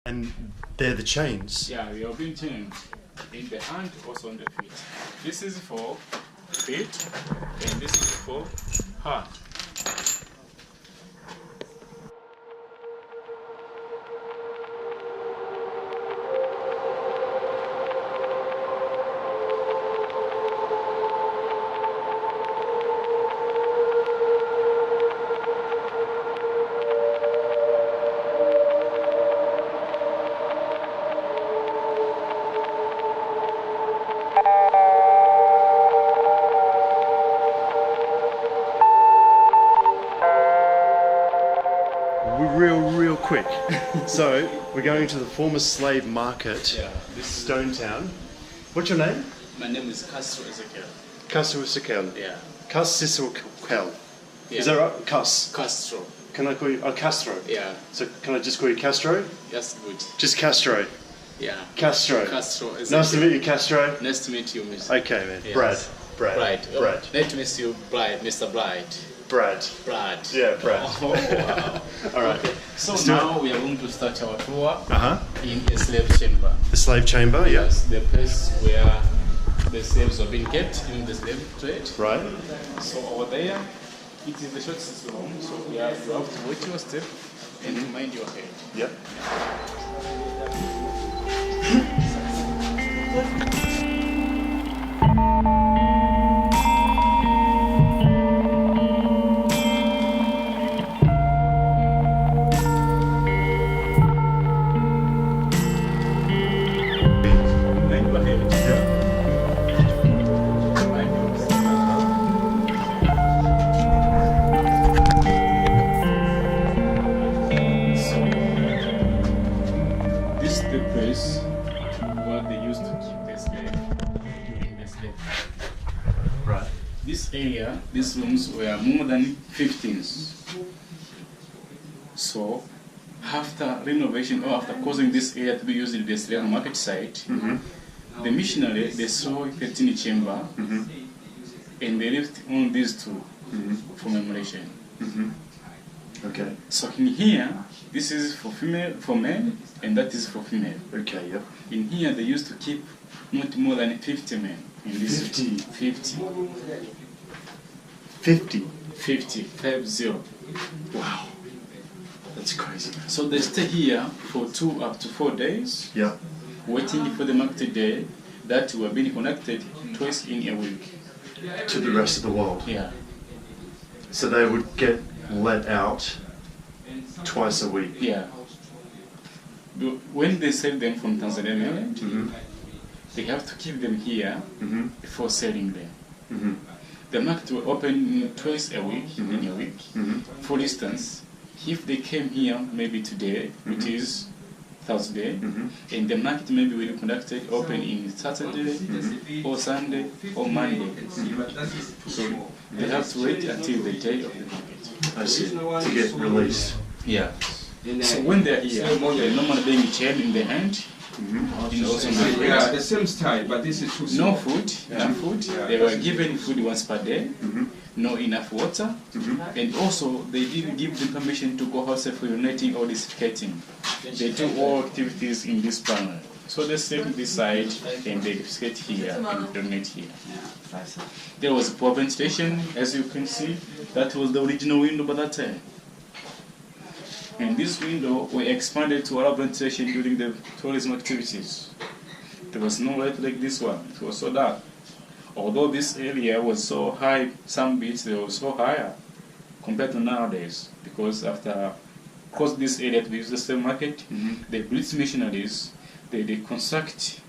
And they're the chains? Yeah, they have been chained in the hand, also on the feet. This is for feet, and this is for heart. Real quick. So we're going to the former slave market, Stone Town. What's your name? My name is Castro Ezekiel. Castro Ezekiel. Yeah. Castro. Yeah. Is that right? Castro. Can I call you Castro? Yeah. So can I just call you Castro? Yes, good. Just Castro. Yeah. Castro. Castro Ezekiel. Nice to meet you, Castro. Nice to meet you, Mr. Okay, man. Yes. Brad. Brad. Brad. Nice to meet you, Mr. Brad. Brad. Yeah, Brad. Oh, wow. All right. Okay. So Let's do now we are going to start our tour Uh-huh. in a slave chamber. The slave chamber, yeah. Yes, the place where the slaves have been kept in the slave trade. Right. So over there, it is the shortest room, so you have to watch your step and mind your head. Yep. Mind your head. Mind your step. So, this is the place where they used to keep the slave during the slave trade. Right. This area, these rooms were more than 15. So, after renovation or after causing this area to be used in the slave market site, the missionary they saw 13 chamber and they left on these two for memoration. Okay. So in here, this is for female, for men, and that is for female. Okay, yep. In here, they used to keep not more than 50 men. In this 50? 50. 50. 50. 50. Wow. That's crazy. So they stay here for 2 up to 4 days, Yeah. waiting for the market day that were being connected twice in a week. To the rest of the world. Yeah. So they would get let out twice a week. Yeah. When they sell them from Tanzania mainland, they have to keep them here before selling them. The market will open twice a week, in a week. For instance, if they came here maybe today, which is Thursday, and the market maybe will be conducted open in Saturday, or Sunday, or Monday. So they have to wait until the day of the market. I see. To get released. Yeah. So when they're here, they're normally being chained in the hand, and also in the Yeah, leg. the same style, but this is too small. No food, enough food. They were given food once per day, no enough water, and also they didn't give them permission to go outside for urinating or defecating. They do all activities in this panel. So they step this side and they defecate here and urinate here. There was a poor ventilation, as you can see. That was the original window by that time. And this window we expanded to allow ventilation during the tourism activities. There was no light like this one. It was so dark. Although this area was so high, some bits they were so higher compared to nowadays. Because after cross this area to use the slave market, the British missionaries they construct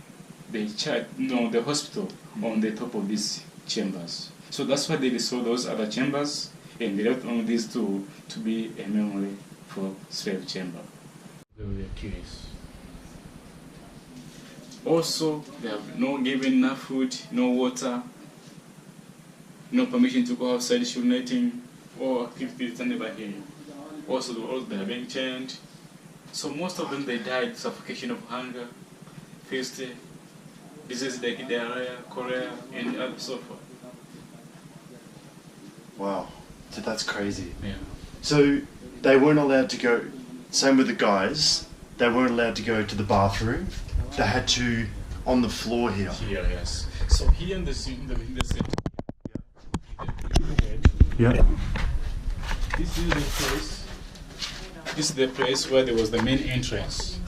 the hospital on the top of these chambers. So that's why they restored those other chambers and they left only these two to be a memory for slave chamber. They were curious. Also, they have no given enough food, no water, no permission to go outside urinating or activities done by here. Also, they have been chained. So most of them they died suffocation of hunger, thirst, diseases like diarrhea, cholera, and so forth. Wow. So that's crazy. Yeah. So they weren't allowed to go, same with the guys, they weren't allowed to go to the bathroom. They had to on the floor here. Here, yes. So here in the center. Yeah. This is the place. This is the place where there was the main entrance.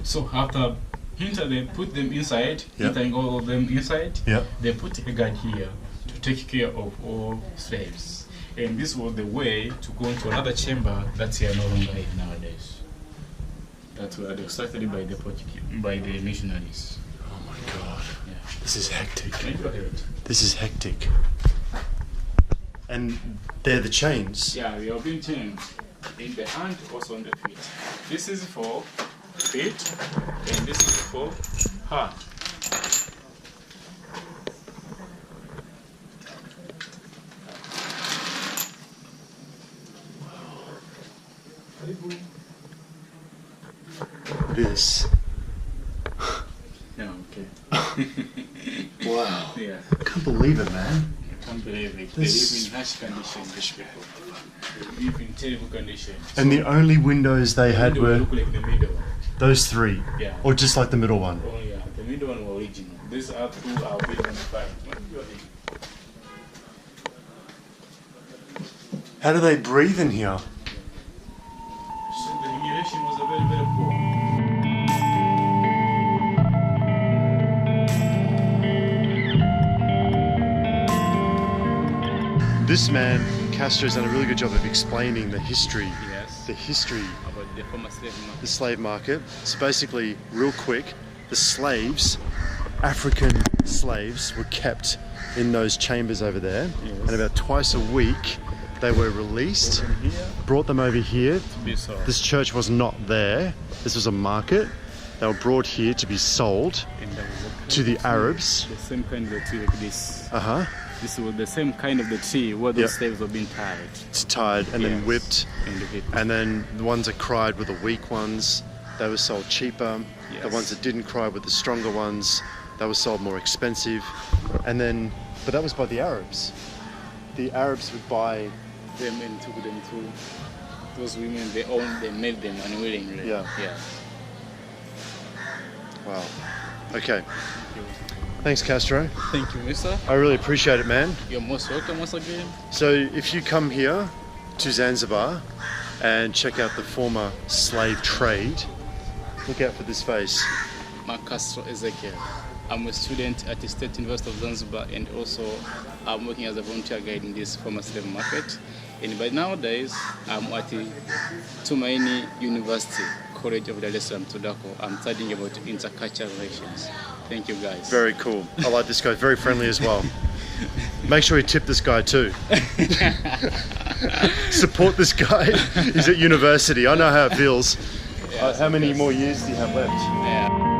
So after they put them inside, entering all of them inside, they put a guard here to take care of all slaves. And this was the way to go into another chamber that's here no longer in nowadays. That were started by the missionaries. Oh my God. Yeah. This is hectic. Go ahead. This is hectic. And they're the chains. Yeah, we have been chained in the hand, also on the feet. This is for feet, and this is for heart. This. Yeah, okay. Wow. Yeah. I can't believe it, man. I can't believe it. They live in harsh conditions, these people. They live in terrible conditions. And the only windows they had were look like the middle. those three? Yeah. Or just like the middle one? Oh yeah, the middle one were original. These are two are built on the back. How do they breathe in here? So the immigration was a very, very poor. This man, Castro's done a really good job of explaining the history. Yes. The history About the former slave market. the slave market. So basically, real quick, the slaves, African slaves, were kept in those chambers over there, and about twice a week they were released, brought them over here. This church was not there. This was a market. They were brought here to be sold to the Arabs. The same kind of the tree like this. This was the same kind of the tree where the slaves were being tied. It's tied and then whipped. And And then the ones that cried were the weak ones. They were sold cheaper. The ones that didn't cry were the stronger ones. They were sold more expensive. And then, but that was by the Arabs. The Arabs would buy them and took them to those women. They made them unwillingly. Yeah. Wow. Okay. Thanks, Castro. Thank you, mister. I really appreciate it, man. You're most welcome once again. So if you come here to Zanzibar and check out the former slave trade, look out for this face. Mark Castro Ezekiel. I'm a student at the State University of Zanzibar, and also I'm working as a volunteer guide in this former slave market. And by nowadays, I'm at the Tumaini University, College of Dar es Salaam, Tobacco. I'm studying about intercultural relations. Thank you, guys. Very cool. I like this guy. Very friendly as well. Make sure you tip this guy too. Support this guy. He's at university. I know how it feels. How many more years do you have left? Yeah.